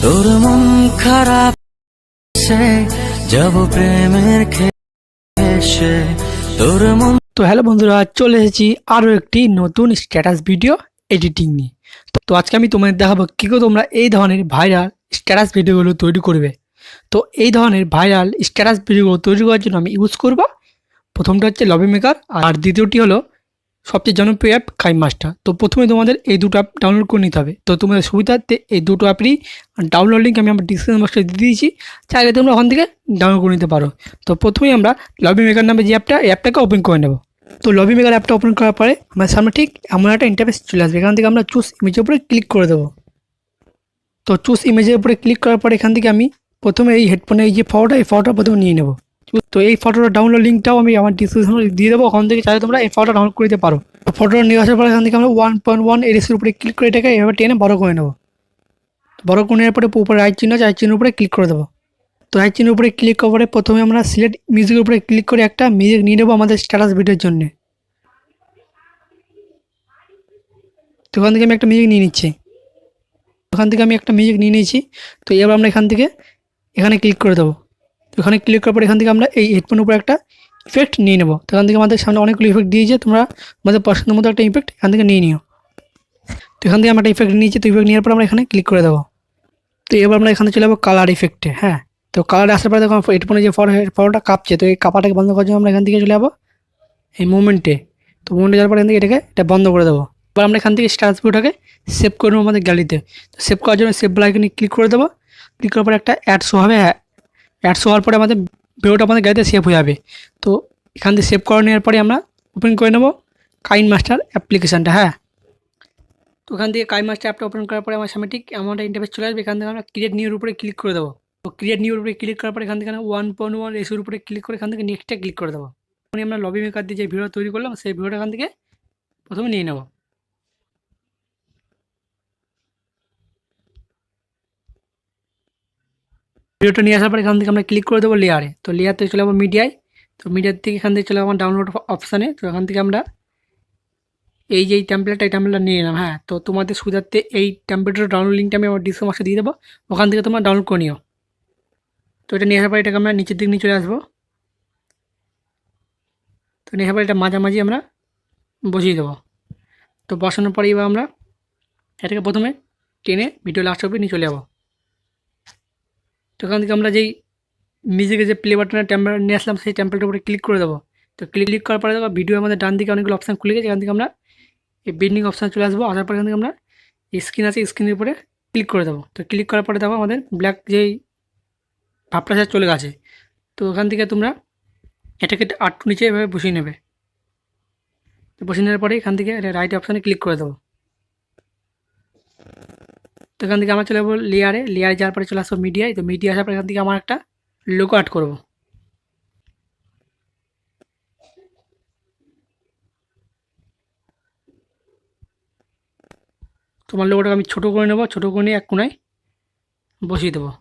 তোর মন খারাপ সে যাব প্রেমের খেসে তোর মন। তো হ্যালো বন্ধুরা, চলে এসেছি আরও একটি নতুন স্ট্যাটাস ভিডিও এডিটিং নিয়ে। তো আজকে আমি তোমাদের দেখাবো কী করে তোমরা এই ধরনের ভাইরাল স্ট্যাটাস ভিডিওগুলো তৈরি করবে। তো এই ধরনের ভাইরাল স্ট্যাটাস ভিডিওগুলো তৈরি করার জন্য আমি ইউজ করব, প্রথমটা হচ্ছে লবি মেকার, আর দ্বিতীয়টি হলো সবচেয়ে জনপ্রিয় অ্যাপ কাইম মাস্টার। তো প্রথমে তোমাদের এই দুটো অ্যাপ ডাউনলোড করে নিতে হবে। তো তোমাদের সুবিধার্থে এই দুটো অ্যাপেরই ডাউনলোড লিঙ্ক আমি আমার ডিসক্রিপশন বক্সে দিয়ে দিয়েছি, চাইলে তোমরা ওখান থেকে ডাউনলোড করে নিতে পারো। তো প্রথমেই আমরা লবি মেকার নামে যে অ্যাপটা, এই অ্যাপটাকে ওপেন করে নেব। তো লবি মেকার অ্যাপটা ওপেন করার পরে আমার সামনে ঠিক এমন একটা ইন্টারফেস চলে আসবে। এখান থেকে আমরা চুজ ইমেজের উপরে ক্লিক করে দেবো। তো চুজ ইমেজের উপরে ক্লিক করার পরে এখান থেকে আমি প্রথমে এই হেডফোনের এই যে ফটোটা, এই ফটোটা প্রথমে নিয়ে নেব। তো এই ফটোটা ডাউনলোড লিঙ্কটাও আমি আমার ডিসক্রিপশনে দিয়ে দেবো, ওখান থেকে চাইলে তোমরা এই ফটোটা ডাউনলোড করে দিতে পারো। ফটোটা নিয়ে আসার পরে এখান থেকে আমরা 1.1 এর উপরে ক্লিক করে এটাকে এভাবে টেনে বড় করে নেব। বড় করে নেওয়ার পরে উপরে রাইট চিহ্ন আছে, রাইট চিহ্নের উপরে ক্লিক করে দেবো। তো রাইট চিহ্নের উপরে ক্লিক করার পরে প্রথমে আমরা সিলেক্ট মিউজিকের উপরে ক্লিক করে একটা মিউজিক নিয়ে নেবো আমাদের স্ট্যাটাস ভিডিওর জন্য। তো ওখান থেকে আমি একটা মিউজিক নিয়ে নিচ্ছি। ওখান থেকে আমি একটা মিউজিক নিয়ে নিয়েছি। তো এবার আমরা এখান থেকে এখানে ক্লিক করে দেবো। তো এখানে ক্লিক করার পর এখান থেকে আমরা এই হেডফোনের উপরে একটা ইফেক্ট নিয়ে নেবো। তো এখান থেকে আমাদের সামনে অনেকগুলো ইফেক্ট দিয়েছে, তোমরা আমাদের পছন্দের মতো একটা ইফেক্ট এখান থেকে নিয়ে নিও। তো এখান থেকে আমরা একটা ইফেক্ট নিয়েছি। তো ইফেক্ট নেওয়ার পর আমরা এখানে ক্লিক করে দেবো। তো এবার আমরা এখানে চলে যাবো কালার ইফেক্টে। হ্যাঁ, তো কালার আসার পরে দেখো হেডফোনে যে ফটোটা কাঁপছে, তো এই কাপাটাকে বন্ধ করার জন্য আমরা এখান থেকে চলে যাবো এই মুভমেন্টে। তো মুভমেন্টে যাওয়ার পর এখান থেকে এটা বন্ধ করে দেবো। এবার আমরা এখান থেকে স্ট্যাটাস ভিডিওটাকে সেভ করে নেবো আমাদের গ্যালারিতে। তো সেভ করার জন্য সেভ আইকনে ক্লিক করে দেবো। ক্লিক করার পরে একটা অ্যাড শো হবে। হ্যাঁ, অ্যাড শো হওয়ার পরে আমাদের ভিডিওটা আমাদের গ্যালারিতে সেভ হয়ে যাবে। তো এখান থেকে সেভ করে নেওয়ার পরে আমরা ওপেন করে নেবো কাইন মাস্টার অ্যাপ্লিকেশানটা। হ্যাঁ, তো ওখান থেকে কাইন মাস্টার অ্যাপটা ওপেন করার পরে আমার সামনে ঠিক এমন একটা ইন্টারফেস চলে আসবে। এখান থেকে আমরা ক্রিয়েট নিউর উপরে ক্লিক করে দেবো। তো ক্রিয়েট নিউর উপরে ক্লিক করার পরে এখান থেকে 1.1 এর উপরে ক্লিক করে এখান থেকে নেক্সটে ক্লিক করে দেবো। তখনই আমরা লবি মেকার দিয়ে যে ভিডিও তৈরি করলাম, সেই ভিডিওটা এখান থেকে প্রথমে নিয়ে নেব। ভিডিওটা নিয়ে আসার পরে এখান থেকে আমরা ক্লিক করে দেবো লেয়ারে। তো লেয়ার থেকে চলে যাবো মিডিয়ায়। তো মিডিয়ার থেকে এখান থেকে চলে যাবো ডাউনলোড অপশানে। তো এখান থেকে আমরা এই যে টেমপ্লেটটা, এই টেমপ্লেটটা নিয়ে নিলাম। হ্যাঁ, তো তোমাদের সুবিধার্থে এই টেমপ্লেটের ডাউনলোড লিঙ্কটা আমি আমার ডিসক্রিপশন বক্সে দিয়ে দেবো, ওখান থেকে তোমরা ডাউনলোড করে নিও। তো এটা নিয়ে আসার পরে এটাকে আমরা নিচের দিকে নিয়ে চলে আসবো। তো নিয়ে আসার পরে এটা মাঝামাঝি আমরা বসিয়ে দেবো। তো বসানোর পরে এবার আমরা এটাকে প্রথমে টেনে ভিডিও লাস্ট অবধি নিয়ে চলে যাবো। তো এখান থেকে আমরা যেই মিউজিকের যে প্লে বাটনের টেম্পলেট নিয়ে আসলাম, সেই টেম্পলেটের উপরে ক্লিক করে দেবো। তো ক্লিক করার পরে দেখো ভিডিও আমাদের ডান দিকে অনেকগুলো অপশান খুলে গেছে। এখান থেকে আমরা এই বেন্ডিং অপশানে চলে আসবো। আসার পরে এখান থেকে আমরা স্ক্রিন আছে, স্ক্রিনের উপরে ক্লিক করে দেবো। তো ক্লিক করার পরে দেখো আমাদের ব্ল্যাক যেই ভাবটা সে চলে গেছে। তো ওখান থেকে তোমরা এটাকে আটটু নিচে এভাবে বসিয়ে নেবে। তো বসিয়ে নেওয়ার পরে এখান থেকে রাইট অপশানে ক্লিক করে দেবো। তো এখান থেকে আমরা চলে যাবো লেয়ারে। লেয়ারে যাওয়ার পরে চলে আসবো মিডিয়ায়। তো মিডিয়া আসার পরে এখান থেকে আমার একটা লোগো অ্যাড করবো। তোমার লোগোটাকে আমি ছোটো করে নেবো, ছোটো করে নিয়ে এক কোনায় বসিয়ে দেবো।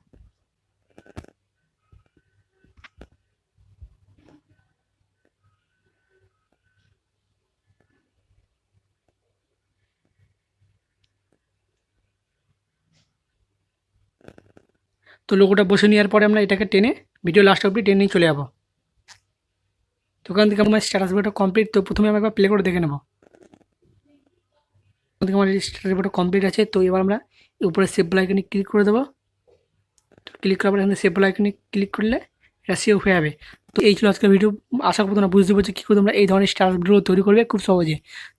তো লোগোটা বসে নেওয়ার পরে আমরা এটাকে টেনে ভিডিও লাস্ট অবধি টেনে নিয়ে চলে যাবো। তো ওখান থেকে আমার স্ট্যাটাস ভিডিওটা কমপ্লিট। তো প্রথমে আমি একবার প্লে করে দেখে নেবো। ওখান থেকে আমার স্ট্যাটাস ভিডিওটা কমপ্লিট আছে। তো এবার আমরা উপরে সেভ আইকনে ক্লিক করে দেবো। তো ক্লিক করার পরে এখানে সেভ আইকনে ক্লিক করলে এটা সেভ হয়ে যাবে। তো এই ছিল আজকের ভিডিও। আশা করি তোমরা বুঝতে পারছো কী করে তোমরা এই ধরনের স্ট্যাটাস ভিডিও তৈরি করবে খুব সহজে।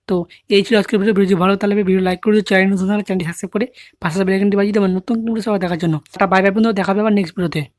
তো এই ছিল আজকের ভিডিও। ভিডিও ভালো তাহলে ভিডিও লাইক করে দিও, চ্যানেল নতুন থাকলে চ্যানেলটি সাবস্ক্রাইব করে পাশে বেল আইকনটি বাজিয়ে দেবেন নতুন ভিডিও সবাই দেখার জন্য। বাই বাই বন্ধু, দেখা হবে আবার নেক্সট ভিডিওতে।